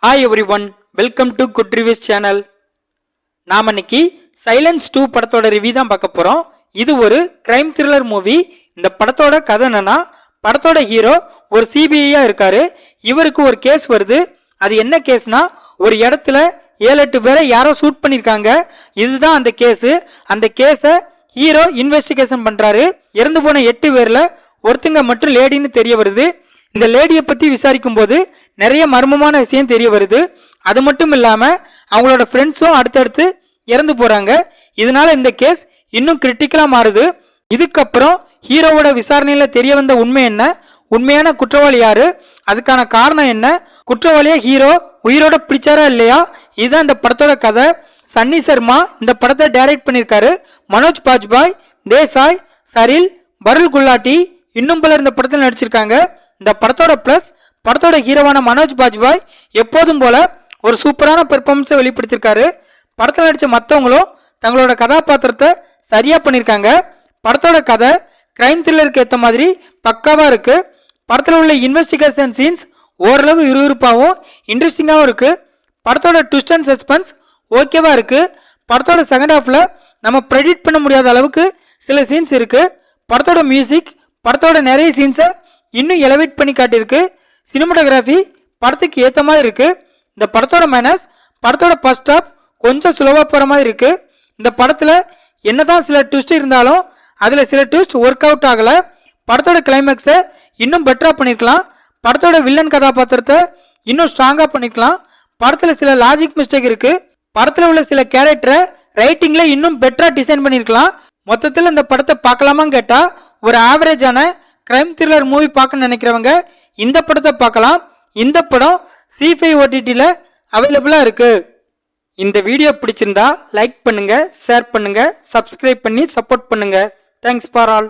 Hi everyone, welcome to Good Reviews channel. நாம இன்னைக்கு silence 2 படத்தோட ரிவ்யூ தான் பார்க்க போறோம். இது ஒரு கிரைம் த்ரில்லர் மூவி. இந்த படத்தோட கதை என்னன்னா, படத்தோட ஹீரோ ஒரு சிபிஐயா இருக்காரு. இவருக்கு ஒரு கேஸ் வருது. அது என்ன கேஸ்னா, ஒரு இடத்துல 7-8 பேரை யாரோ ஷூட் பண்ணிருக்காங்க. இதுதான் அந்த கேஸ். அந்த கேஸை ஹீரோ இன்வெஸ்டிகேஷன் பண்றாரு. இறந்து போன 8 பேர்ல ஒருத்தங்க மட்டும் லேடின்னு தெரிய வருது. இந்த லேடியை பத்தி விசாரிக்கும் போது நிறைய மர்மமான விஷயம் தெரிய வருது. அது மட்டும் இல்லாம அவங்களோட ஃப்ரெண்ட்ஸும் அடுத்தடுத்து இறந்து போறாங்க. இதனால இந்த கேஸ் இன்னும் கிரிட்டிக்கலா மாறுது. இதுக்கப்புறம் ஹீரோவோட விசாரணையில தெரிய வந்த உண்மை என்ன, உண்மையான குற்றவாளி யாரு, அதுக்கான காரணம் என்ன, குற்றவாளியா ஹீரோ உயிரோட பிடிச்சாரா இல்லையா, இதுதான் இந்த படத்தோட கதை. சன்னி சர்மா இந்த படத்தை டைரக்ட் பண்ணியிருக்காரு. மனோஜ் பாஜ்பாய், தேசாய், சரில், பருள் குல்லாட்டி இன்னும் பலர் இந்த படத்தில் நடிச்சிருக்காங்க. இந்த படத்தோட பிளஸ், படத்தோட ஹீரோவான மனோஜ் பாஜ்பாய் எப்போதும் போல ஒரு சூப்பரான பெர்ஃபார்மன்ஸை வெளிப்படுத்திருக்காரு. படத்தில் நடித்த மற்றவங்களும் தங்களோட கதாபாத்திரத்தை சரியா பண்ணியிருக்காங்க. படத்தோட கதை கிரைம் த்ரில்லருக்கு ஏற்ற மாதிரி பக்காவா இருக்கு. படத்தில் உள்ள இன்வெஸ்டிகேஷன் சீன்ஸ் ஓரளவு விறுவிறுப்பாகவும் இன்ட்ரெஸ்டிங்காகவும் இருக்கு. படத்தோட ட்விஸ்ட் அண்ட் சஸ்பென்ஸ் ஓகேவா இருக்கு. படத்தோட செகண்ட் ஹாஃப்ல நம்ம ப்ரெடிக்ட் பண்ண முடியாத அளவுக்கு சில சீன்ஸ் இருக்கு. படத்தோட மியூசிக் படத்தோட நிறைய சீன்ஸை இன்னும் எலவேட் பண்ணி காட்டியிருக்கு. சினிமாட்டோகிராஃபி படத்துக்கு ஏற்ற மாதிரி இருக்கு. இந்த படத்தோட மேனஸ், படத்தோட ஃபர்ஸ்ட் ஹாஃப் கொஞ்சம் சுலபா போற மாதிரி இருக்கு. இந்த படத்துல என்னதான் சில ட்விஸ்ட் இருந்தாலும் அதுல சில ட்விஸ்ட் ஒர்க் அவுட் ஆகல. படத்தோட கிளைமேக்ஸை இன்னும் பெட்டரா பண்ணிருக்கலாம். படத்தோட வில்லன் கதாபாத்திரத்தை இன்னும் ஸ்ட்ராங்கா பண்ணிக்கலாம். படத்துல சில லாஜிக் மிஸ்டேக் இருக்கு. படத்துல உள்ள சில கேரக்டரை ரைட்டிங்ல இன்னும் பெட்டரா டிசைன் பண்ணிருக்கலாம். மொத்தத்தில் இந்த படத்தை பார்க்கலாமான்னு கேட்டா, ஒரு ஆவரேஜான கிரைம் த்ரில்லர் மூவி பார்க்க நினைக்கிறவங்க இந்த படத்தை பார்க்கலாம். இந்த படம் C5 OTTல அவைலபிளா இருக்கு. இந்த வீடியோ பிடிச்சிருந்தா லைக் பண்ணுங்க, ஷேர் பண்ணுங்க, சப்ஸ்கிரைப் பண்ணி சப்போர்ட் பண்ணுங்க. Thanks for all.